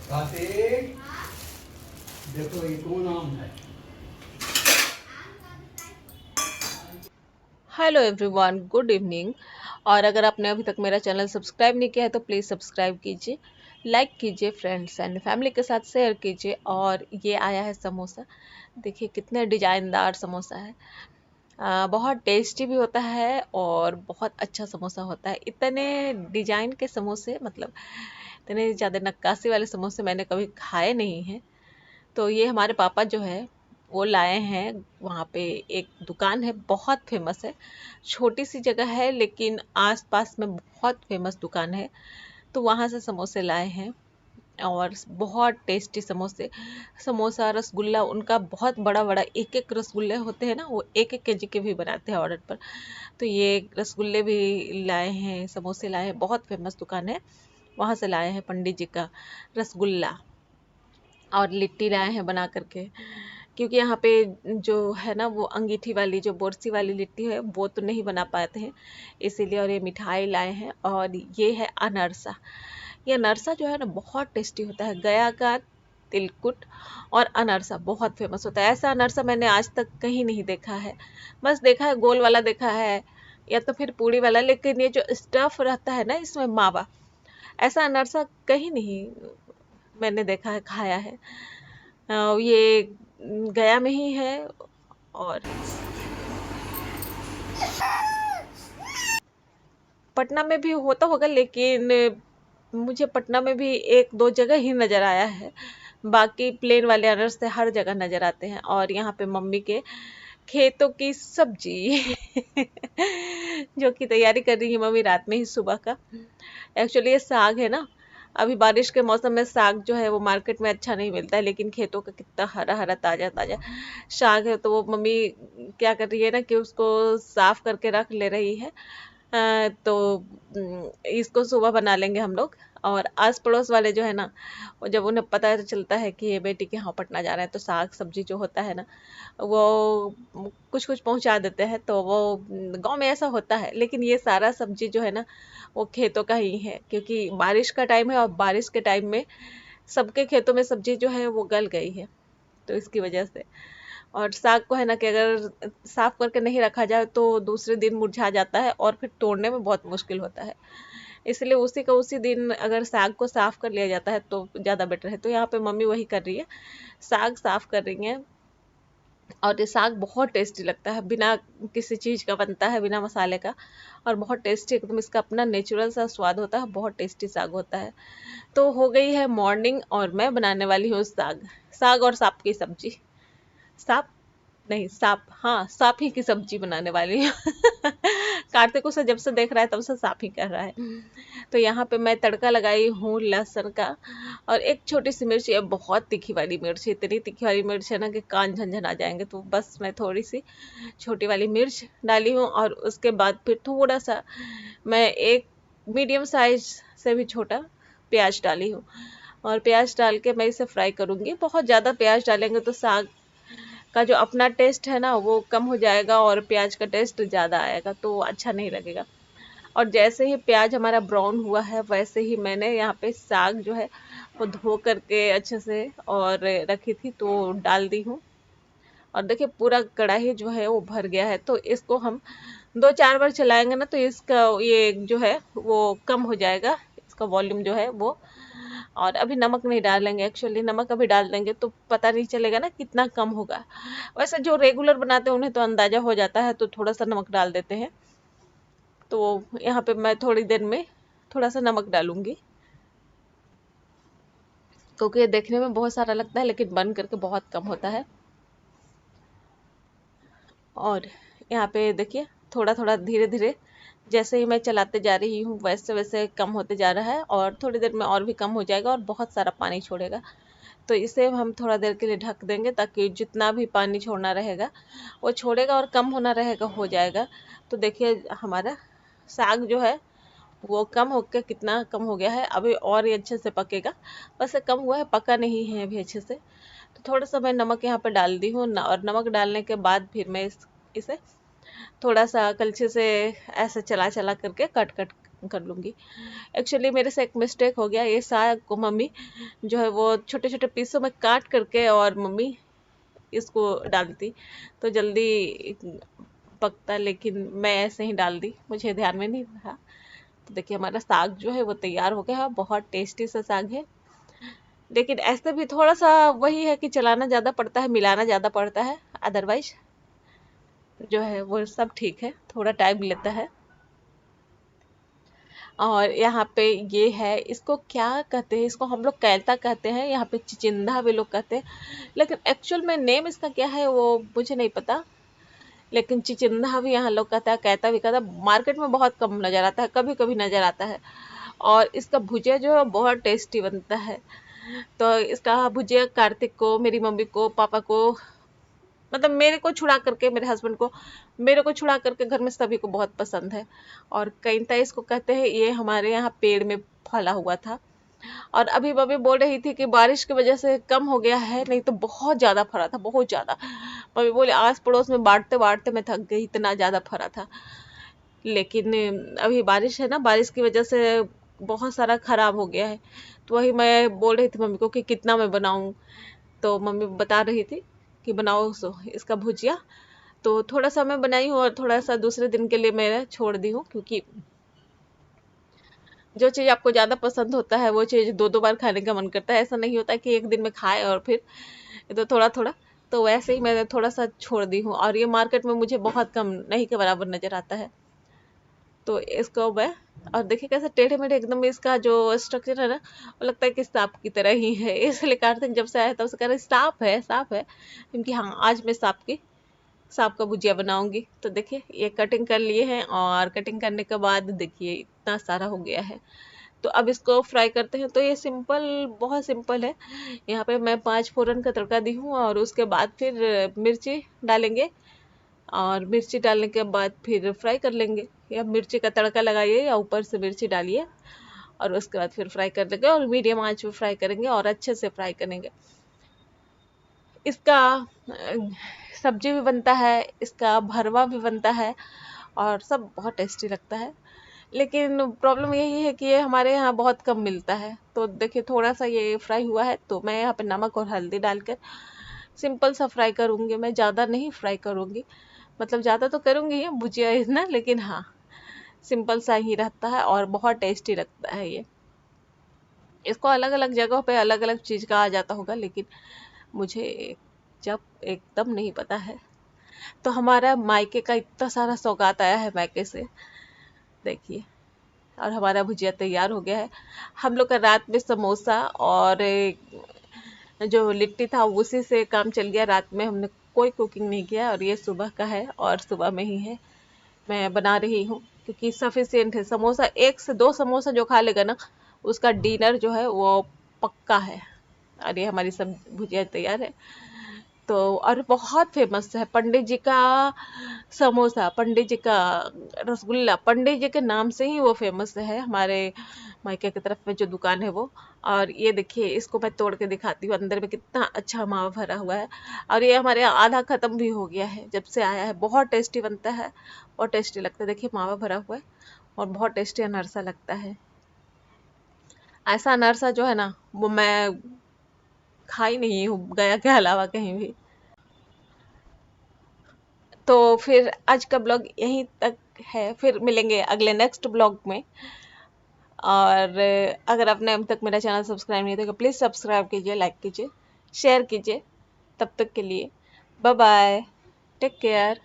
कार्तिक, देखो ये कौन आम है। Hello everyone, good evening. और अगर आपने अभी तक मेरा चैनल सब्सक्राइब नहीं किया है तो प्लीज़ सब्सक्राइब कीजिए, लाइक कीजिए, फ्रेंड्स एंड फैमिली के साथ शेयर कीजिए। और ये आया है समोसा। देखिए कितने डिजाइनदार समोसा है। बहुत टेस्टी भी होता है और बहुत अच्छा समोसा होता है। इतने डिजाइन के समोसे, मतलब इतने ज़्यादा नक्काशी वाले समोसे मैंने कभी खाए नहीं हैं। तो ये हमारे पापा जो है वो लाए हैं। वहाँ पे एक दुकान है, बहुत फेमस है। छोटी सी जगह है लेकिन आसपास में बहुत फेमस दुकान है। तो वहाँ से समोसे लाए हैं और बहुत टेस्टी समोसे। समोसा, रसगुल्ला उनका बहुत बड़ा बड़ा, एक एक रसगुल्ले होते हैं ना, वो एक एक केजी के भी बनाते हैं ऑर्डर पर। तो ये रसगुल्ले भी लाए हैं, समोसे लाए हैं। बहुत फेमस दुकान है, वहाँ से लाए हैं पंडित जी का रसगुल्ला। और लिट्टी लाए हैं बना करके, क्योंकि यहाँ पे जो है ना वो अंगीठी वाली, जो बोरसी वाली लिट्टी है वो तो नहीं बना पाते हैं, इसीलिए। और ये मिठाई लाए हैं और ये है अनरसा। ये अनरसा जो है ना बहुत टेस्टी होता है। गया का तिलकुट और अनरसा बहुत फेमस होता है। ऐसा अनरसा मैंने आज तक कहीं नहीं देखा है। बस देखा है गोल वाला देखा है, या तो फिर पूड़ी वाला, लेकिन ये जो स्टफ रहता है ना इसमें मावा, ऐसा अनरसा कहीं नहीं मैंने देखा है, खाया है। ये गया में ही है। और पटना में भी होता होगा, लेकिन मुझे पटना में भी एक दो जगह ही नज़र आया है। बाकी प्लेन वाले अनारस से हर जगह नज़र आते हैं। और यहाँ पे मम्मी के खेतों की सब्जी जो कि तैयारी कर रही है मम्मी रात में ही, सुबह का। एक्चुअली ये साग है ना, अभी बारिश के मौसम में साग जो है वो मार्केट में अच्छा नहीं मिलता है, लेकिन खेतों का कितना हरा हरा ताजा ताजा साग है। तो वो मम्मी क्या कर रही है ना कि उसको साफ करके रख ले रही है। तो इसको सुबह बना लेंगे हम लोग। और आस पड़ोस वाले जो है ना, वो जब उन्हें पता चलता है कि ये बेटी के यहाँ पटना जा रहे हैं, तो साग सब्जी जो होता है ना वो कुछ कुछ पहुंचा देते हैं। तो वो गांव में ऐसा होता है, लेकिन ये सारा सब्जी जो है ना वो खेतों का ही है, क्योंकि बारिश का टाइम है और बारिश के टाइम में सबके खेतों में सब्जी जो है वो गल गई है, तो इसकी वजह से। और साग को है ना कि अगर साफ करके नहीं रखा जाए तो दूसरे दिन मुरझा जाता है और फिर तोड़ने में बहुत मुश्किल होता है। इसलिए उसी का उसी दिन अगर साग को साफ कर लिया जाता है तो ज़्यादा बेटर है। तो यहाँ पे मम्मी वही कर रही है, साग साफ कर रही है। और ये साग बहुत टेस्टी लगता है, बिना किसी चीज़ का बनता है, बिना मसाले का। और बहुत टेस्टी, एकदम इसका अपना नेचुरल सा स्वाद होता है, बहुत टेस्टी साग होता है। तो हो गई है मॉर्निंग और मैं बनाने वाली हूँ साग। साग और सांप की सब्जी। सांप नहीं, सांप, हाँ सांप ही की सब्जी बनाने वाली हूँ। कार्तिक उसे जब से देख रहा है तब से सांप ही कर रहा है। तो यहाँ पे मैं तड़का लगाई हूँ लहसुन का, और एक छोटी सी मिर्च। ये बहुत तीखी वाली मिर्च है, इतनी तीखी वाली मिर्च है ना कि कान झंझन आ जाएंगे। तो बस मैं थोड़ी सी छोटी वाली मिर्च डाली हूँ। और उसके बाद फिर थोड़ा सा मैं एक मीडियम साइज से भी छोटा प्याज डाली हूँ। और प्याज डाल के मैं इसे फ्राई करूँगी। बहुत ज़्यादा प्याज डालेंगे तो साग का जो अपना टेस्ट है ना वो कम हो जाएगा और प्याज का टेस्ट ज़्यादा आएगा, तो अच्छा नहीं लगेगा। और जैसे ही प्याज हमारा ब्राउन हुआ है, वैसे ही मैंने यहाँ पे साग जो है वो धो करके अच्छे से और रखी थी तो डाल दी हूँ। और देखिए पूरा कढ़ाई जो है वो भर गया है। तो इसको हम दो चार बार चलाएंगे ना तो इसका ये जो है वो कम हो जाएगा, इसका वॉल्यूम जो है वो। और अभी नमक नहीं डालेंगे, एक्चुअली नमक अभी डाल देंगे तो पता नहीं चलेगा ना कितना कम होगा। वैसे जो रेगुलर बनाते हैं उन्हें तो अंदाजा हो जाता है, तो थोड़ा सा नमक डाल देते हैं। तो यहाँ पे मैं थोड़ी देर में थोड़ा सा नमक डालूंगी, क्योंकि ये देखने में बहुत सारा लगता है लेकिन बन करके बहुत कम होता है। और यहाँ पे देखिए थोड़ा थोड़ा धीरे धीरे जैसे ही मैं चलाते जा रही हूँ वैसे वैसे कम होते जा रहा है, और थोड़ी देर में और भी कम हो जाएगा और बहुत सारा पानी छोड़ेगा। तो इसे हम थोड़ा देर के लिए ढक देंगे, ताकि जितना भी पानी छोड़ना रहेगा वो छोड़ेगा और कम होना रहेगा हो जाएगा। तो देखिए हमारा साग जो है वो कम होकर कितना कम हो गया है। अभी और ये अच्छे से पकेगा, बस ये कम हुआ है, पका नहीं है अभी अच्छे से। तो थोड़ा सा मैं नमक यहाँ पे डाल दी हूँ और नमक डालने के बाद फिर मैं इसे थोड़ा सा कलछी से ऐसे चला चला करके कट कट कर लूँगी। एक्चुअली मेरे से एक मिस्टेक हो गया, ये साग को मम्मी जो है वो छोटे छोटे पीसों में काट करके और मम्मी इसको डालती तो जल्दी पकता, लेकिन मैं ऐसे ही डाल दी, मुझे ध्यान में नहीं रहा। तो देखिए हमारा साग जो है वो तैयार हो गया है, बहुत टेस्टी सा साग है। लेकिन ऐसे भी थोड़ा सा वही है कि चलाना ज़्यादा पड़ता है, मिलाना ज़्यादा पड़ता है, अदरवाइज जो है वो सब ठीक है, थोड़ा टाइम लेता है। और यहाँ पे ये है, इसको क्या कहते हैं, इसको हम लोग कैता कहते हैं, यहाँ पे चिचिंदा भी लोग कहते हैं, लेकिन एक्चुअल में नेम इसका क्या है वो मुझे नहीं पता। लेकिन चिचिंदा भी यहाँ लोग कहता है, कैता भी कहता है। मार्केट में बहुत कम नज़र आता है, कभी कभी नज़र आता है। और इसका भुजिया जो है बहुत टेस्टी बनता है। तो इसका भुजिया कार्तिक को, मेरी मम्मी को, पापा को, मतलब मेरे को छुड़ा करके, मेरे हस्बैंड को, मेरे को छुड़ा करके घर में सभी को बहुत पसंद है। और कैंता इसको कहते हैं, ये हमारे यहाँ पेड़ में फला हुआ था। और अभी मम्मी बोल रही थी कि बारिश की वजह से कम हो गया है, नहीं तो बहुत ज़्यादा फरा था, बहुत ज़्यादा। मम्मी बोले आस पड़ोस में बांटते बांटते मैं थक गई, इतना ज़्यादा फरा था। लेकिन अभी बारिश है ना, बारिश की वजह से बहुत सारा खराब हो गया है। तो वही मैं बोल रही थी मम्मी को कि कितना मैं बनाऊं। तो मम्मी बता रही थी कि बनाओ इसका भुजिया। तो थोड़ा सा मैं बनाई हूँ और थोड़ा सा दूसरे दिन के लिए मैं छोड़ दी हूँ, क्योंकि जो चीज़ आपको ज़्यादा पसंद होता है वो चीज़ दो दो बार खाने का मन करता है। ऐसा नहीं होता कि एक दिन में खाए और फिर तो थोड़ा थोड़ा। तो वैसे ही मैंने थोड़ा सा छोड़ दी हूँ, और ये मार्केट में मुझे बहुत कम, नहीं के बराबर नज़र आता है। तो इसको मैं, और देखिए कैसे टेढ़े मेढ़े एकदम, इसका जो स्ट्रक्चर है ना वो लगता है कि सांप की तरह ही है। इसलिए कार्तिक जब से आया तब से कह रहे सांप है, सांप है, क्योंकि हाँ आज मैं सांप का भुजिया बनाऊंगी। तो देखिए ये कटिंग कर लिए हैं, और कटिंग करने के बाद देखिए इतना सारा हो गया है। तो अब इसको फ्राई करते हैं। तो ये सिंपल, बहुत सिंपल है। यहाँ पे मैं 5 फोरन का तड़का दी हूँ, और उसके बाद फिर मिर्ची डालेंगे, और मिर्ची डालने के बाद फिर फ्राई कर लेंगे। या मिर्ची का तड़का लगाइए या ऊपर से मिर्ची डालिए, और उसके बाद फिर फ्राई कर देंगे, और मीडियम आंच पे फ्राई करेंगे और अच्छे से फ्राई करेंगे। इसका सब्जी भी बनता है, इसका भरवा भी बनता है, और सब बहुत टेस्टी लगता है। लेकिन प्रॉब्लम यही है कि ये हमारे यहाँ बहुत कम मिलता है। तो देखिए थोड़ा सा ये फ्राई हुआ है, तो मैं यहाँ पे नमक और हल्दी डालकर सिंपल सा फ्राई करूँगी, मैं ज़्यादा नहीं फ्राई करूँगी। मतलब ज़्यादा तो करूँगी ही भुजिया इतना, लेकिन हाँ सिंपल सा ही रहता है और बहुत टेस्टी लगता है ये। इसको अलग अलग जगहों पे अलग अलग चीज़ कहा जाता होगा, लेकिन मुझे जब एकदम नहीं पता है। तो हमारा मायके का इतना सारा सौगात आया है मायके से, देखिए। और हमारा भुजिया तैयार हो गया है। हम लोग का रात में समोसा और जो लिट्टी था उसी से काम चल गया। रात में हमने कोई कुकिंग नहीं किया, और ये सुबह का है और सुबह में ही है मैं बना रही हूँ, क्योंकि सफिशियंट है। समोसा, 1 से 2 समोसा जो खा लेगा ना, उसका डिनर जो है वो पक्का है। और ये हमारी सब भुजिया तैयार है। तो और बहुत फेमस है पंडित जी का समोसा, पंडित जी का रसगुल्ला, पंडित जी के नाम से ही वो फेमस है हमारे मायके की तरफ में जो दुकान है वो। और ये देखिए इसको मैं तोड़ के दिखाती हूँ, अंदर में कितना अच्छा मावा भरा हुआ है। और ये हमारे यहाँ आधा खत्म भी हो गया है जब से आया है। बहुत टेस्टी बनता है, बहुत टेस्टी लगता है। देखिए मावा भरा हुआ है और बहुत टेस्टी अनरसा लगता है। ऐसा अनरसा जो है ना वो मैं खाई नहीं हूँ गया के अलावा कहीं भी। तो फिर आज का ब्लॉग यहीं तक है, फिर मिलेंगे अगले नेक्स्ट ब्लॉग में। और अगर आपने अब तक मेरा चैनल सब्सक्राइब नहीं किया तो प्लीज़ सब्सक्राइब कीजिए, लाइक कीजिए, शेयर कीजिए। तब तक के लिए बाय बाय, टेक केयर।